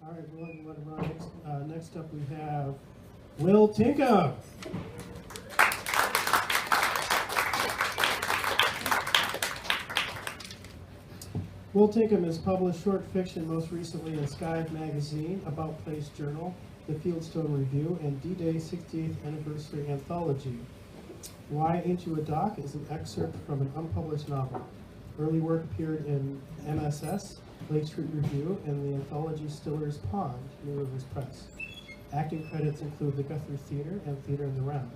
All right, we're going to let him run. Next up, we have Will Tinkham. Will Tinkham has published short fiction, most recently in Skive Magazine, About Place Journal, the Fieldstone Review, and D-Day 68th Anniversary Anthology. Why Ain't You a Doc is an excerpt from an unpublished novel. Early work appeared in MSS, Lake Street Review, and the anthology Stiller's Pond, New Rivers Press. Acting credits include the Guthrie Theater and Theater in the Round.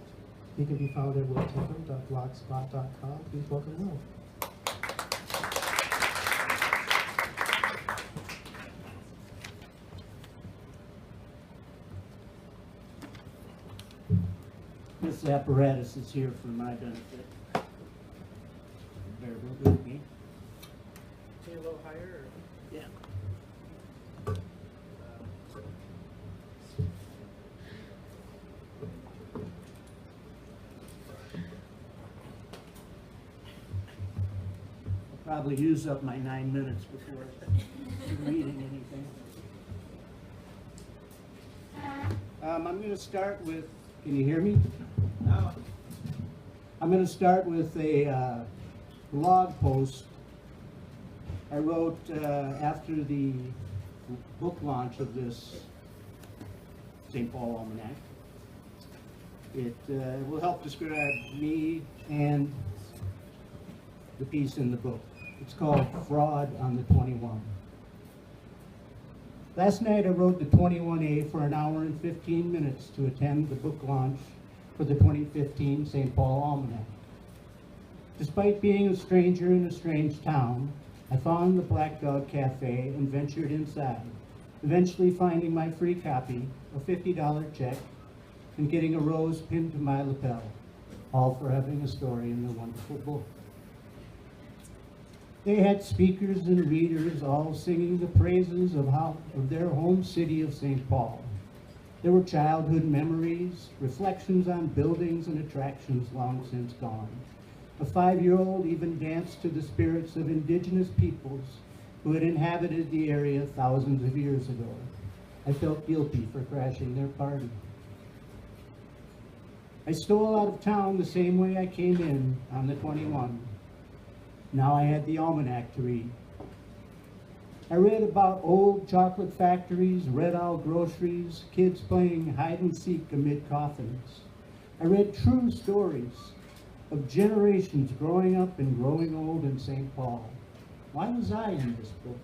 He can be found at willtinkham.blogspot.com. Please welcome Will. This apparatus is here for my benefit. Bear with me. Can you a little higher? Or? Yeah. I'll probably use up my 9 minutes before reading anything. I'm going to start with, can you hear me? No. I'm going to start with a blog post I wrote after the book launch of this St. Paul Almanac. It will help describe me and the piece in the book. It's called Fraud on the 21. Last night I rode the 21A for an hour and 15 minutes to attend the book launch for the 2015 St. Paul Almanac. Despite being a stranger in a strange town, I found the Black Dog Cafe and ventured inside, eventually finding my free copy, a $50 check, and getting a rose pinned to my lapel, all for having a story in the wonderful book. They had speakers and readers all singing the praises of their home city of St. Paul. There were childhood memories, reflections on buildings and attractions long since gone. A 5-year-old even danced to the spirits of indigenous peoples who had inhabited the area thousands of years ago. I felt guilty for crashing their party. I stole out of town the same way I came in on the 21. Now I had the almanac to read. I read about old chocolate factories, Red Owl groceries, kids playing hide and seek amid coffins. I read true stories of generations growing up and growing old in St. Paul. Why was I in this book?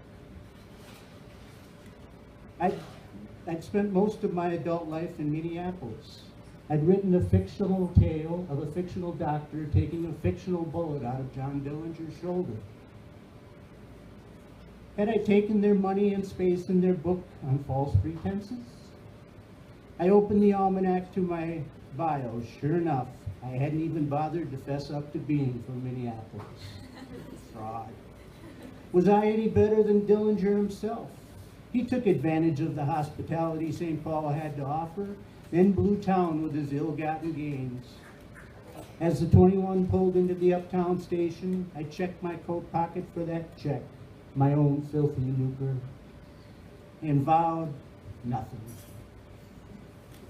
I'd spent most of my adult life in Minneapolis. I'd written a fictional tale of a fictional doctor taking a fictional bullet out of John Dillinger's shoulder. Had I taken their money and space in their book on false pretenses? I opened the almanac to my bio. Sure enough, I hadn't even bothered to fess up to being from Minneapolis. Fraud. Was I any better than Dillinger himself? He took advantage of the hospitality St. Paul had to offer, then blew town with his ill-gotten gains. As the 21 pulled into the uptown station, I checked my coat pocket for that check, my own filthy lucre, and vowed nothing.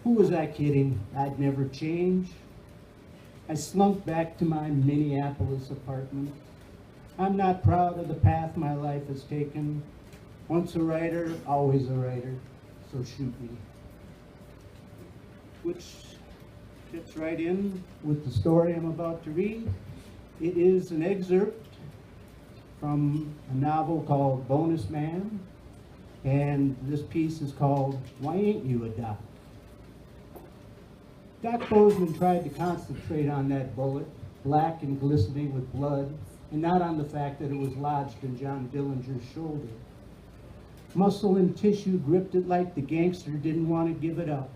Who was I kidding? I'd never change. I slunk back to my Minneapolis apartment. I'm not proud of the path my life has taken. Once a writer, always a writer, so shoot me. Which fits right in with the story I'm about to read. It is an excerpt from a novel called Bonus Man, and this piece is called Why Ain't You a Doc? Doc Bozeman tried to concentrate on that bullet, black and glistening with blood, and not on the fact that it was lodged in John Dillinger's shoulder. Muscle and tissue gripped it like the gangster didn't want to give it up,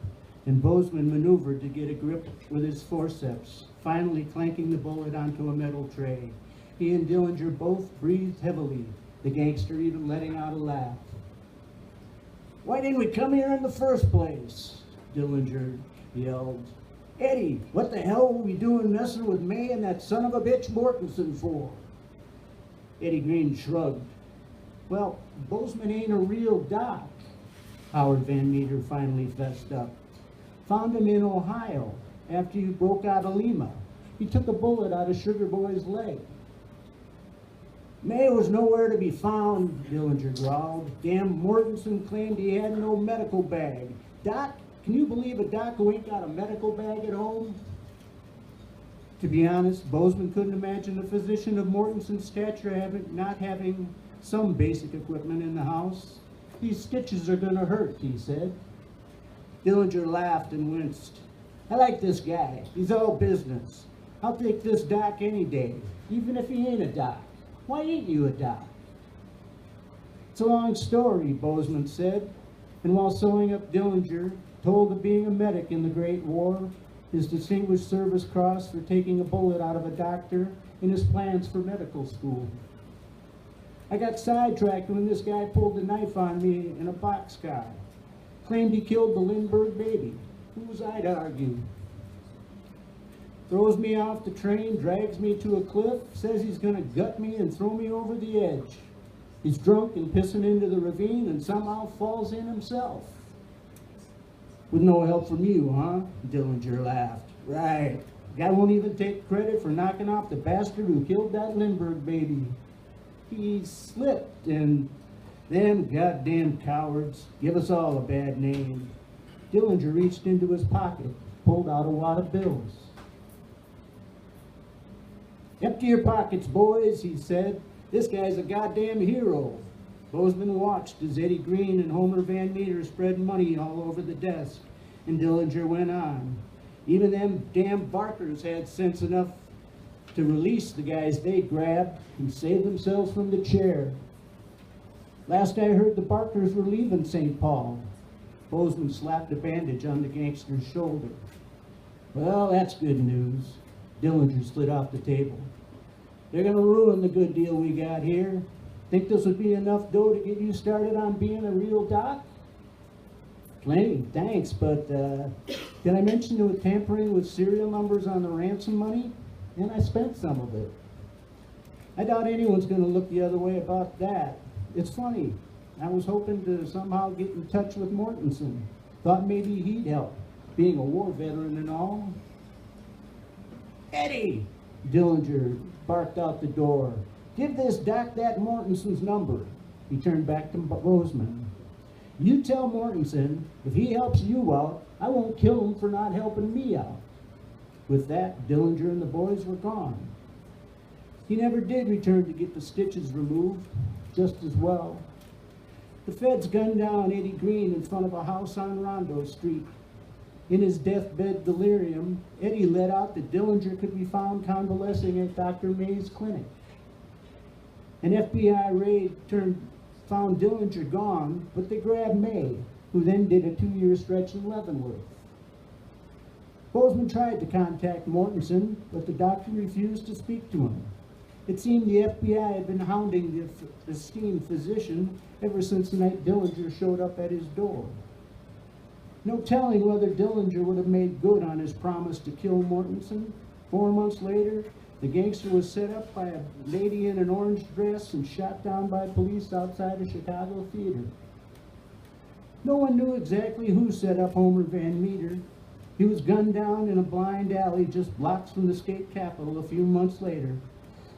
and Bozeman maneuvered to get a grip with his forceps, finally clanking the bullet onto a metal tray. He and Dillinger both breathed heavily, the gangster even letting out a laugh. Why didn't we come here in the first place? Dillinger yelled. Eddie, what the hell were we doing messing with May and that son of a bitch Mortensen for? Eddie Green shrugged. Well, Bozeman ain't a real doc. Howard Van Meter finally fessed up. Found him in Ohio after you broke out of Lima. He took a bullet out of Sugar Boy's leg. May was nowhere to be found, Dillinger growled. Damn Mortensen claimed he had no medical bag. Doc, can you believe a doc who ain't got a medical bag at home? To be honest, Bozeman couldn't imagine a physician of Mortensen's stature not having some basic equipment in the house. These stitches are gonna hurt, he said. Dillinger laughed and winced. I like this guy. He's all business. I'll take this doc any day, even if he ain't a doc. Why ain't you a doc? It's a long story, Bozeman said, and while sewing up Dillinger, told of being a medic in the Great War, his Distinguished Service Cross for taking a bullet out of a doctor, and his plans for medical school. I got sidetracked when this guy pulled a knife on me in a boxcar. Claimed he killed the Lindbergh baby. Who was I to argue? Throws me off the train, drags me to a cliff, says he's gonna gut me and throw me over the edge. He's drunk and pissing into the ravine and somehow falls in himself. With no help from you, huh? Dillinger laughed. Right. Guy won't even take credit for knocking off the bastard who killed that Lindbergh baby. He slipped, and them goddamn cowards give us all a bad name. Dillinger reached into his pocket, pulled out a wad of bills. Empty your pockets, boys, he said. This guy's a goddamn hero. Bozeman watched as Eddie Green and Homer Van Meter spread money all over the desk, and Dillinger went on. Even them damn Barkers had sense enough to release the guys they grabbed and save themselves from the chair. Last I heard, the Barkers were leaving St. Paul. Bozeman slapped a bandage on the gangster's shoulder. Well, that's good news. Dillinger slid off the table. They're gonna ruin the good deal we got here. Think this would be enough dough to get you started on being a real doc? Plenty, thanks, but did I mention you were tampering with serial numbers on the ransom money? And I spent some of it. I doubt anyone's gonna look the other way about that. It's funny, I was hoping to somehow get in touch with Mortensen. Thought maybe he'd help, being a war veteran and all. Eddie, Dillinger barked out the door. Give this doc that Mortensen's number. He turned back to Bozeman. You tell Mortensen, if he helps you out, I won't kill him for not helping me out. With that, Dillinger and the boys were gone. He never did return to get the stitches removed, just as well. The feds gunned down Eddie Green in front of a house on Rondo Street. In his deathbed delirium, Eddie let out that Dillinger could be found convalescing at Dr. May's clinic. An FBI raid found Dillinger gone, but they grabbed May, who then did a 2-year stretch in Leavenworth. Bozeman tried to contact Mortensen, but the doctor refused to speak to him. It seemed the FBI had been hounding the esteemed physician ever since the night Dillinger showed up at his door. No telling whether Dillinger would have made good on his promise to kill Mortensen. 4 months later, the gangster was set up by a lady in an orange dress and shot down by police outside a Chicago theater. No one knew exactly who set up Homer Van Meter. He was gunned down in a blind alley just blocks from the state capitol a few months later.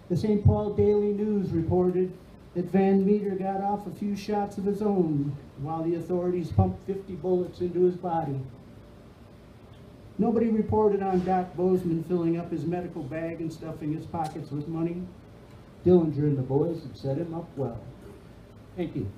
The St. Paul Daily News reported that Van Meter got off a few shots of his own while the authorities pumped 50 bullets into his body. Nobody reported on Doc Bozeman filling up his medical bag and stuffing his pockets with money. Dillinger and the boys had set him up well. Thank you.